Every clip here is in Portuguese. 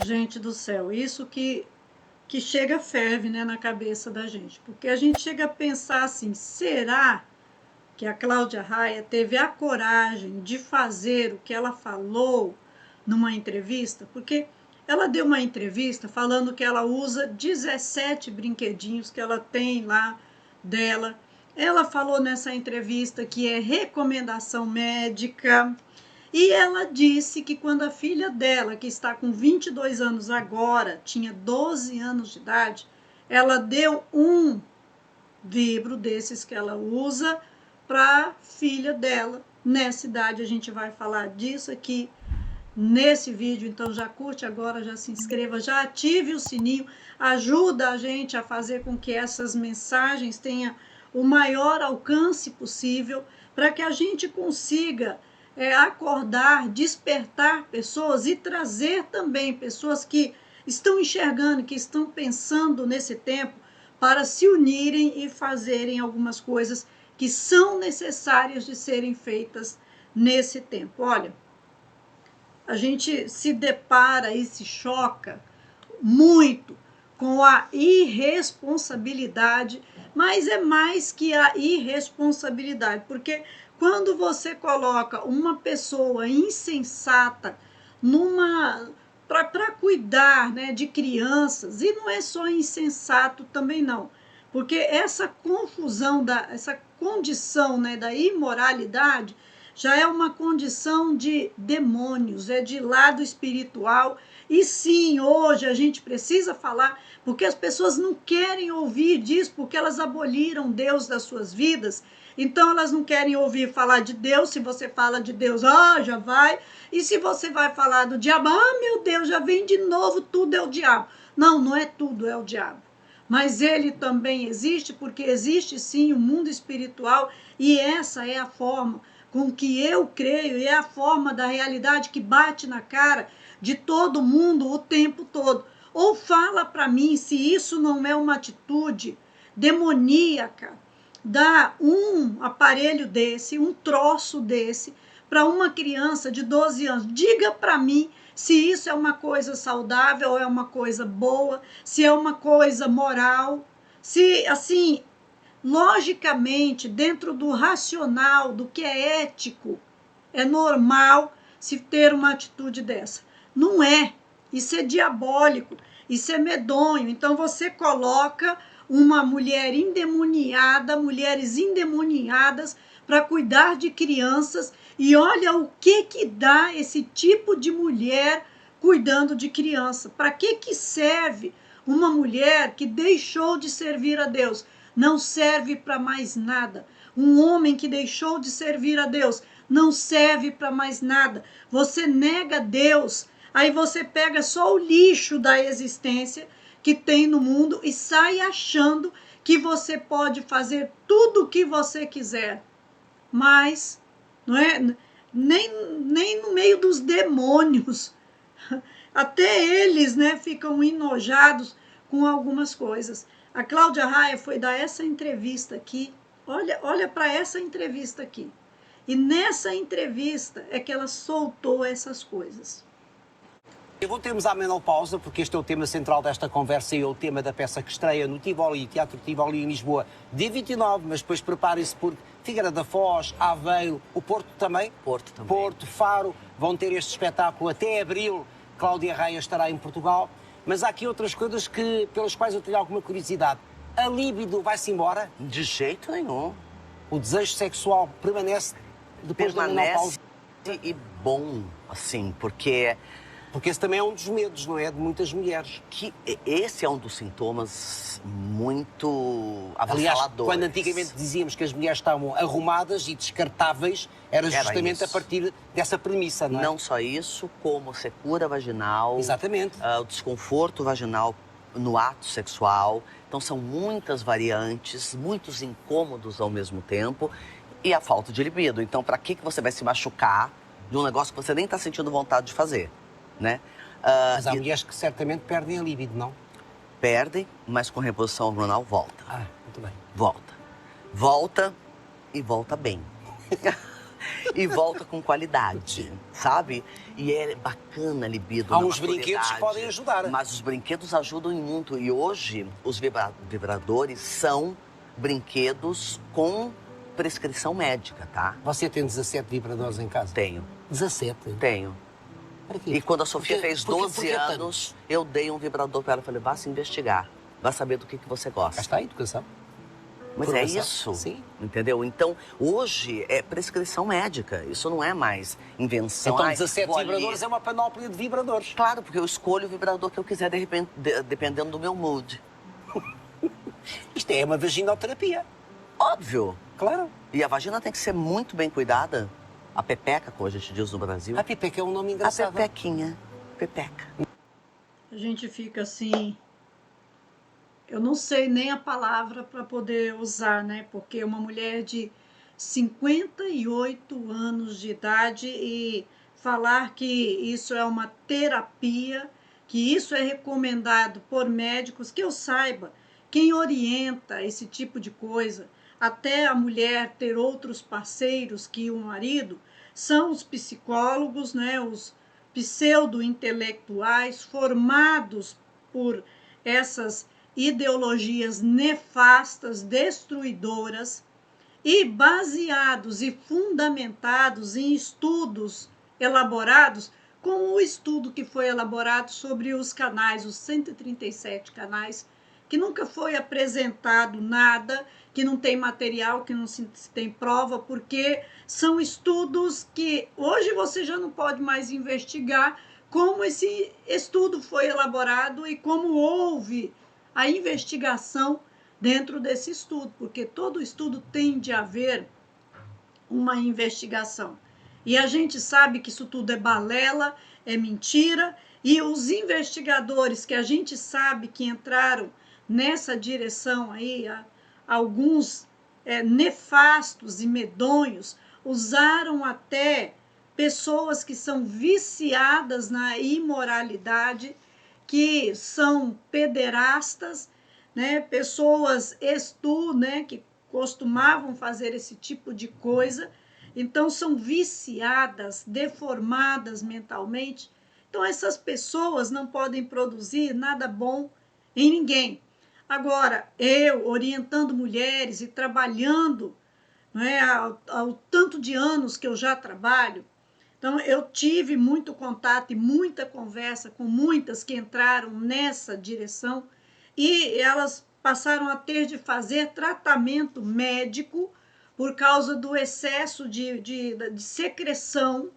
Gente do céu, isso que chega ferve, né, na cabeça da gente. Porque a gente chega a pensar assim, será que a Cláudia Raia teve a coragem de fazer o que ela falou numa entrevista? Porque ela deu uma entrevista falando que ela usa 17 brinquedinhos que ela tem lá dela. Ela falou nessa entrevista que é recomendação médica. E ela disse que quando a filha dela, que está com 22 anos agora, tinha 12 anos de idade, ela deu um vibro desses que ela usa para a filha dela. Nessa idade, a gente vai falar disso aqui nesse vídeo, então já curte agora, já se inscreva, já ative o sininho, ajuda a gente a fazer com que essas mensagens tenham o maior alcance possível, para que a gente consiga acordar, despertar pessoas e trazer também pessoas que estão enxergando, que estão pensando nesse tempo, para se unirem e fazerem algumas coisas que são necessárias de serem feitas nesse tempo. Olha, a gente se depara e se choca muito com a irresponsabilidade, mas é mais que a irresponsabilidade, porque quando você coloca uma pessoa insensata numa para cuidar, né, de crianças, e não é só insensato também não, porque essa confusão essa condição, né, da imoralidade já é uma condição de demônios, é de lado espiritual. E sim, hoje a gente precisa falar, porque as pessoas não querem ouvir disso, porque elas aboliram Deus das suas vidas. Então elas não querem ouvir falar de Deus. Se você fala de Deus, já vai. E se você vai falar do diabo, meu Deus, já vem de novo, tudo é o diabo. Não, não é tudo, é o diabo. Mas ele também existe, porque existe sim o mundo espiritual, e essa é a forma com que eu creio, e é a forma da realidade que bate na cara de todo mundo o tempo todo. Ou fala para mim se isso não é uma atitude demoníaca, dar um aparelho desse, um troço desse, para uma criança de 12 anos. Diga para mim se isso é uma coisa saudável, ou é uma coisa boa, se é uma coisa moral, se, assim, logicamente, dentro do racional, do que é ético, é normal se ter uma atitude dessa. Não é. Isso é diabólico, isso é medonho. Então você coloca uma mulher endemoniada, mulheres endemoniadas para cuidar de crianças, e olha o que dá esse tipo de mulher cuidando de criança. Para que serve uma mulher que deixou de servir a Deus? Não serve para mais nada. Um homem que deixou de servir a Deus não serve para mais nada. Você nega Deus, aí você pega só o lixo da existência que tem no mundo e sai achando que você pode fazer tudo o que você quiser. Mas não é nem no meio dos demônios. Até eles, né, ficam enojados com algumas coisas. A Cláudia Raia foi dar essa entrevista aqui. Olha para essa entrevista aqui. E nessa entrevista é que ela soltou essas coisas. Voltemos à menopausa, porque este é o tema central desta conversa e é o tema da peça que estreia no Tivoli, Teatro Tivoli em Lisboa, dia 29, mas depois preparem-se porque Figueira da Foz, Aveiro, o Porto também. Porto, Faro, vão ter este espetáculo até abril. Cláudia Raia estará em Portugal. Mas há aqui outras coisas pelas quais eu tenho alguma curiosidade. A libido vai-se embora? De jeito nenhum. O desejo sexual permanece depois da menopausa? E bom, assim, porque esse também é um dos medos, não é? De muitas mulheres. Esse é um dos sintomas muito Aliás, avassaladores. quando antigamente dizíamos que as mulheres estavam arrumadas e descartáveis, era justamente a partir dessa premissa, não é? Não só isso, como secura vaginal. Exatamente. O desconforto vaginal no ato sexual. Então são muitas variantes, muitos incômodos ao mesmo tempo e a falta de libido. Então para que você vai se machucar de um negócio que você nem está sentindo vontade de fazer? Né? Mas há mulheres que certamente perdem a libido, não? Perdem, mas com reposição hormonal volta. Muito bem. Volta. Volta e volta bem. e volta com qualidade, sabe? E é bacana a libido. Há na uns brinquedos que maturidade, podem ajudar. Mas os brinquedos ajudam em muito. E hoje, os vibradores são brinquedos com prescrição médica, tá? Você tem 17 vibradores em casa? Tenho, 17? tenho. Para quê? E quando a Sofia Porque- fez porque- 12 porque anos, tantos? eu dei um vibrador pra ela. Falei, vá se investigar. Vá saber do que você Cá gosta. está a educação. Mas é Formação. isso, Sim. entendeu? Então, hoje é prescrição médica. Isso não é mais invenção. Então Ai, 17 vou ali. vibradores é uma panóplia de vibradores. Claro, porque eu escolho o vibrador que eu quiser, de repente, dependendo do meu mood. Isto é uma vaginoterapia. Óbvio. Claro. E a vagina tem que ser muito bem cuidada. A pepeca, como a gente diz no Brasil. A pipeca é um nome A engraçado. pepequinha. Pepeca. A gente fica assim. Eu não sei nem a palavra para poder usar, né? Porque uma mulher de 58 anos de idade e falar que isso é uma terapia, que isso é recomendado por médicos, que eu saiba, quem orienta esse tipo de coisa, até a mulher ter outros parceiros que o marido, são os psicólogos, né? Os pseudo-intelectuais formados por essas ideologias nefastas, destruidoras e baseados e fundamentados em estudos elaborados, como o estudo que foi elaborado sobre os canais, os 137 canais, que nunca foi apresentado nada, que não tem material, que não se tem prova, porque são estudos que hoje você já não pode mais investigar como esse estudo foi elaborado e como houve a investigação dentro desse estudo, porque todo estudo tem de haver uma investigação. E a gente sabe que isso tudo é balela, é mentira, e os investigadores que a gente sabe que entraram nessa direção aí, alguns nefastos e medonhos, usaram até pessoas que são viciadas na imoralidade, que são pederastas, né, pessoas né, que costumavam fazer esse tipo de coisa, então são viciadas, deformadas mentalmente. Então essas pessoas não podem produzir nada bom em ninguém. Agora, eu orientando mulheres e trabalhando, né, ao tanto de anos que eu já trabalho, então, eu tive muito contato e muita conversa com muitas que entraram nessa direção e elas passaram a ter de fazer tratamento médico por causa do excesso de secreção.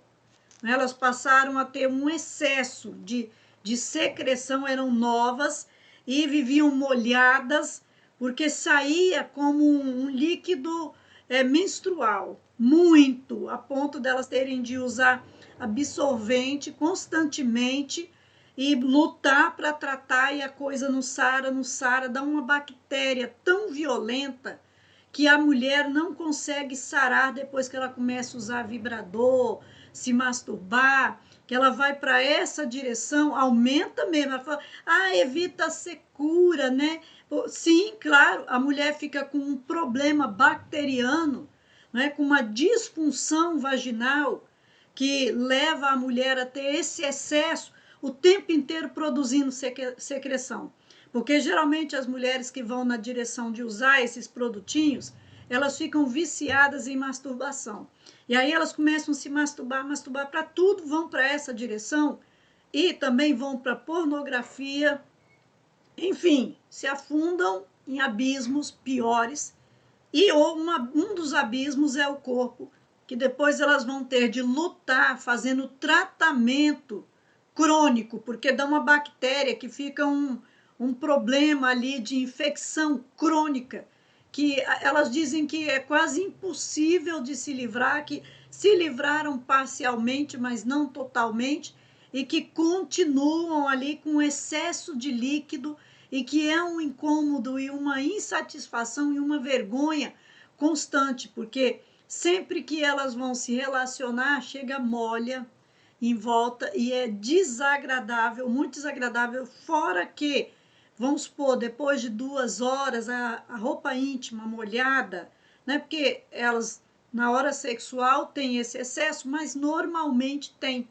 Elas passaram a ter um excesso de secreção, eram novas e viviam molhadas, porque saía como um líquido menstrual, muito, a ponto delas terem de usar absorvente constantemente e lutar para tratar, e a coisa não sara, dá uma bactéria tão violenta que a mulher não consegue sarar depois que ela começa a usar vibrador, se masturbar, que ela vai para essa direção, aumenta mesmo. Ela fala, evita a secura, né? Sim, claro, a mulher fica com um problema bacteriano, né? Com uma disfunção vaginal que leva a mulher a ter esse excesso o tempo inteiro produzindo secreção. Porque geralmente as mulheres que vão na direção de usar esses produtinhos, elas ficam viciadas em masturbação. E aí elas começam a se masturbar para tudo, vão para essa direção e também vão para pornografia, enfim, se afundam em abismos piores. E um dos abismos é o corpo, que depois elas vão ter de lutar fazendo tratamento crônico, porque dá uma bactéria que fica um problema ali de infecção crônica, que elas dizem que é quase impossível de se livrar, que se livraram parcialmente, mas não totalmente, e que continuam ali com excesso de líquido e que é um incômodo e uma insatisfação e uma vergonha constante, porque sempre que elas vão se relacionar, chega molha em volta e é desagradável, muito desagradável, fora que, vamos supor, depois de 2 horas, a roupa íntima molhada, né? Porque elas na hora sexual tem esse excesso, mas normalmente tem.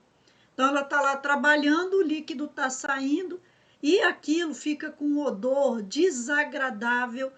Então ela está lá trabalhando, o líquido está saindo e aquilo fica com um odor desagradável.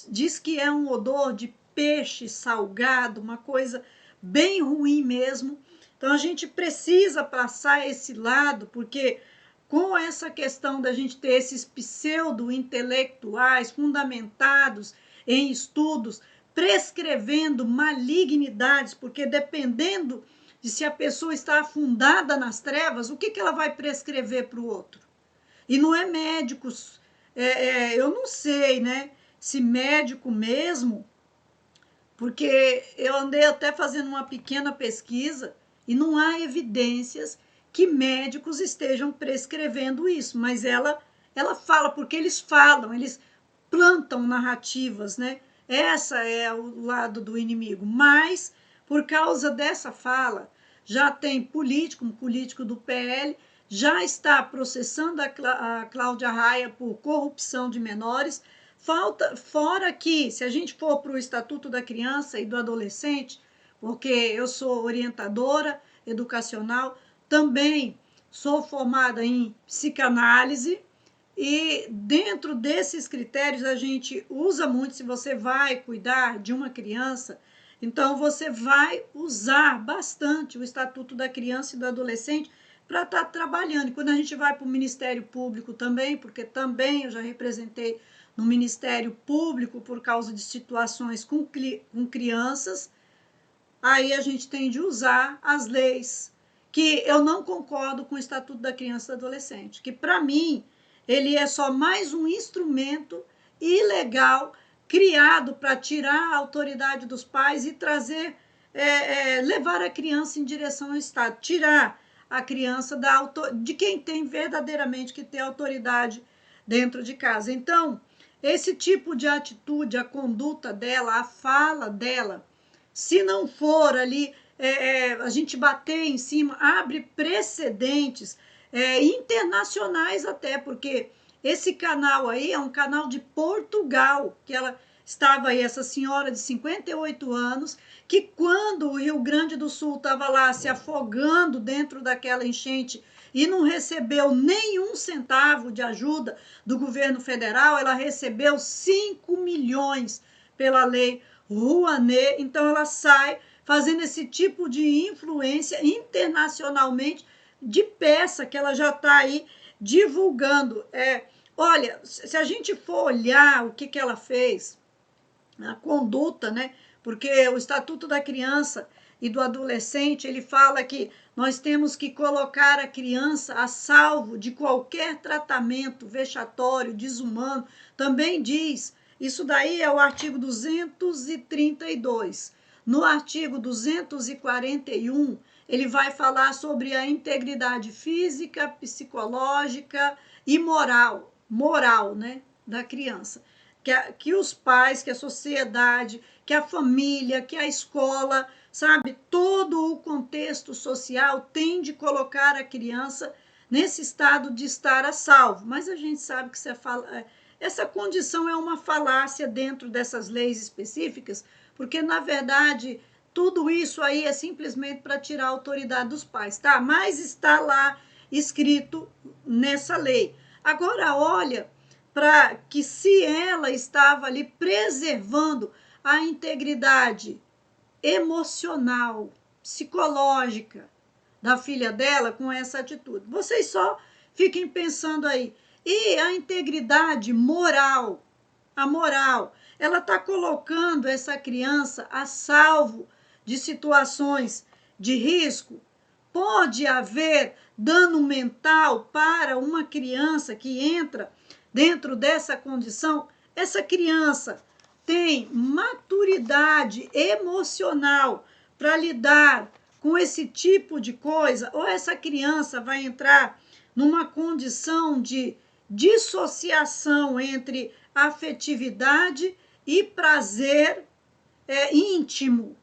Diz que é um odor de peixe salgado, uma coisa bem ruim mesmo. Então a gente precisa passar esse lado, porque com essa questão da gente ter esses pseudo-intelectuais fundamentados em estudos, prescrevendo malignidades, porque dependendo de se a pessoa está afundada nas trevas, o que ela vai prescrever para o outro? E não é médicos, eu não sei, né, se médico mesmo, porque eu andei até fazendo uma pequena pesquisa e não há evidências que médicos estejam prescrevendo isso, mas ela fala, porque eles falam, eles plantam narrativas, né? Essa é o lado do inimigo, mas por causa dessa fala, já tem político, um político do PL, já está processando a Cláudia Raia por corrupção de menores. Fora que, se a gente for para o Estatuto da Criança e do Adolescente, porque eu sou orientadora educacional, também sou formada em psicanálise, e dentro desses critérios a gente usa muito, se você vai cuidar de uma criança, então você vai usar bastante o Estatuto da Criança e do Adolescente para estar trabalhando. E quando a gente vai para o Ministério Público também, porque também eu já representei no Ministério Público por causa de situações com crianças, aí a gente tem de usar as leis, que eu não concordo com o Estatuto da Criança e do Adolescente, que para mim ele é só mais um instrumento ilegal criado para tirar a autoridade dos pais e trazer, levar a criança em direção ao Estado, tirar a criança de quem tem verdadeiramente que ter autoridade dentro de casa. Então, esse tipo de atitude, a conduta dela, a fala dela, se não for ali, a gente bater em cima, abre precedentes internacionais até, porque esse canal aí é um canal de Portugal, que ela estava aí, essa senhora de 58 anos, que quando o Rio Grande do Sul estava lá se afogando dentro daquela enchente e não recebeu nenhum centavo de ajuda do governo federal, ela recebeu 5 milhões pela lei Rouanet, então ela sai fazendo esse tipo de influência internacionalmente de peça que ela já está aí divulgando. Olha, se a gente for olhar o que ela fez, a conduta, né? Porque o Estatuto da Criança e do Adolescente, ele fala que nós temos que colocar a criança a salvo de qualquer tratamento vexatório, desumano. Também diz, isso daí é o artigo 232. No artigo 241, ele vai falar sobre a integridade física, psicológica e moral, né, da criança. Que os pais, que a sociedade, que a família, que a escola, sabe, todo o contexto social tem de colocar a criança nesse estado de estar a salvo. Mas a gente sabe que essa condição é uma falácia dentro dessas leis específicas, porque, na verdade, tudo isso aí é simplesmente para tirar a autoridade dos pais, tá? Mas está lá escrito nessa lei. Agora, olha, para que se ela estava ali preservando a integridade emocional, psicológica da filha dela com essa atitude. Vocês só fiquem pensando aí. E a integridade moral, a moral, ela está colocando essa criança a salvo de situações de risco. Pode haver dano mental para uma criança que entra dentro dessa condição. Essa criança tem maturidade emocional para lidar com esse tipo de coisa, ou essa criança vai entrar numa condição de dissociação entre afetividade e prazer íntimo.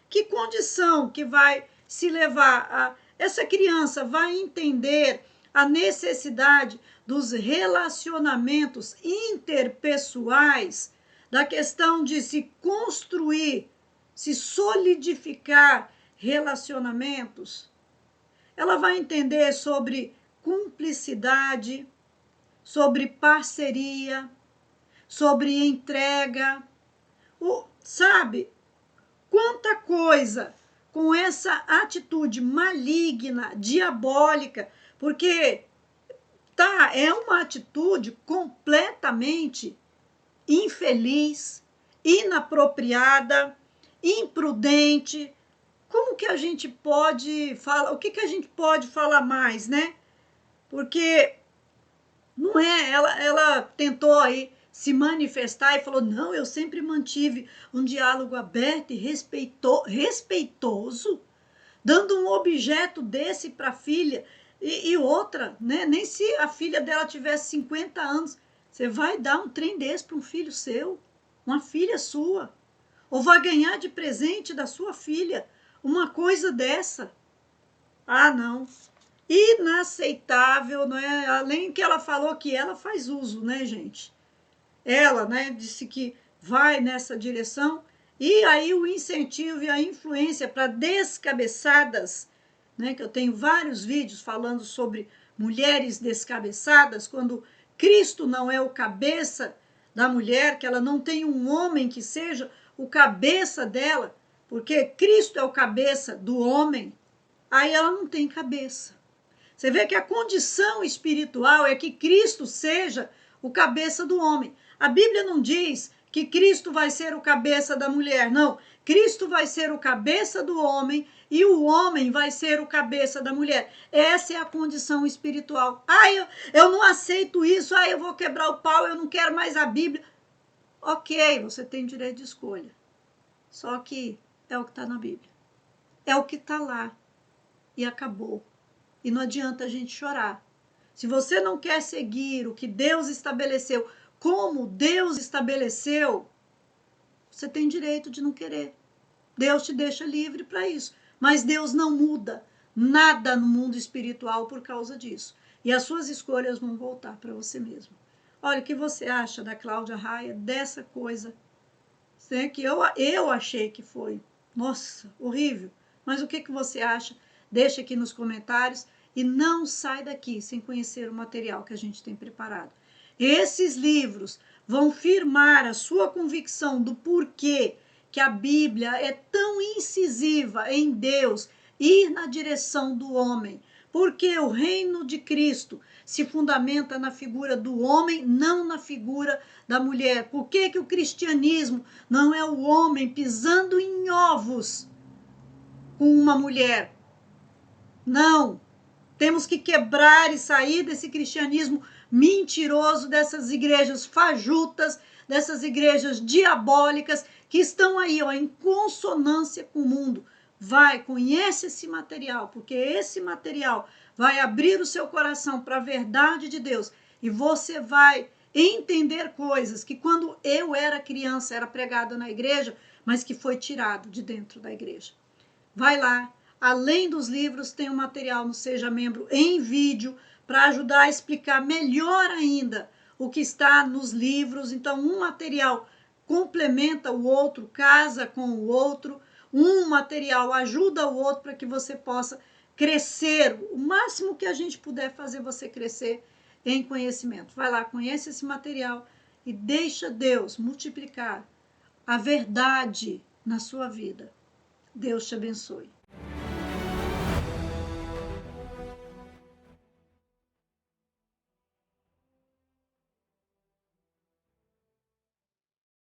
Que condição que vai se levar essa criança vai entender a necessidade dos relacionamentos interpessoais, da questão de se construir se solidificar relacionamentos, ela vai entender sobre cumplicidade, sobre parceria, sobre entrega, sabe? Quanta coisa com essa atitude maligna, diabólica, porque é uma atitude completamente infeliz, inapropriada, imprudente. Como que a gente pode falar? O que que a gente pode falar mais, né? Porque não é, ela tentou aí se manifestar e falou: não, eu sempre mantive um diálogo aberto e respeitoso, dando um objeto desse para a filha e outra, né? Nem se a filha dela tivesse 50 anos, você vai dar um trem desse para um filho seu, uma filha sua, ou vai ganhar de presente da sua filha uma coisa dessa. Ah, não. Inaceitável, não é? Além que ela falou que ela faz uso, né, gente? Ela, né, disse que vai nessa direção, e aí o incentivo e a influência para descabeçadas, né, que eu tenho vários vídeos falando sobre mulheres descabeçadas, quando Cristo não é o cabeça da mulher, que ela não tem um homem que seja o cabeça dela, porque Cristo é o cabeça do homem, aí ela não tem cabeça. Você vê que a condição espiritual é que Cristo seja o cabeça do homem. A Bíblia não diz que Cristo vai ser o cabeça da mulher, não. Cristo vai ser o cabeça do homem e o homem vai ser o cabeça da mulher. Essa é a condição espiritual. Eu não aceito isso, eu vou quebrar o pau, eu não quero mais a Bíblia. Ok, você tem direito de escolha. Só que é o que está na Bíblia. É o que está lá. E acabou. E não adianta a gente chorar. Se você não quer seguir o que Deus estabeleceu, como Deus estabeleceu, você tem direito de não querer. Deus te deixa livre para isso. Mas Deus não muda nada no mundo espiritual por causa disso. E as suas escolhas vão voltar para você mesmo. Olha, o que você acha da Cláudia Raia, dessa coisa, né, que eu achei que foi, nossa, horrível. Mas o que você acha? Deixa aqui nos comentários. E não sai daqui sem conhecer o material que a gente tem preparado. Esses livros vão firmar a sua convicção do porquê que a Bíblia é tão incisiva em Deus ir na direção do homem. Porque o reino de Cristo se fundamenta na figura do homem, não na figura da mulher. Por que que o cristianismo não é o homem pisando em ovos com uma mulher? Não. Temos que quebrar e sair desse cristianismo mentiroso, dessas igrejas fajutas, dessas igrejas diabólicas que estão aí, ó, em consonância com o mundo. Vai, conhece esse material, porque esse material vai abrir o seu coração para a verdade de Deus e você vai entender coisas que quando eu era criança era pregada na igreja, mas que foi tirado de dentro da igreja. Vai lá. Além dos livros, tem um material no Seja Membro em vídeo para ajudar a explicar melhor ainda o que está nos livros. Então, um material complementa o outro, casa com o outro. Um material ajuda o outro para que você possa crescer. O máximo que a gente puder fazer você crescer em conhecimento. Vai lá, conhece esse material e deixa Deus multiplicar a verdade na sua vida. Deus te abençoe.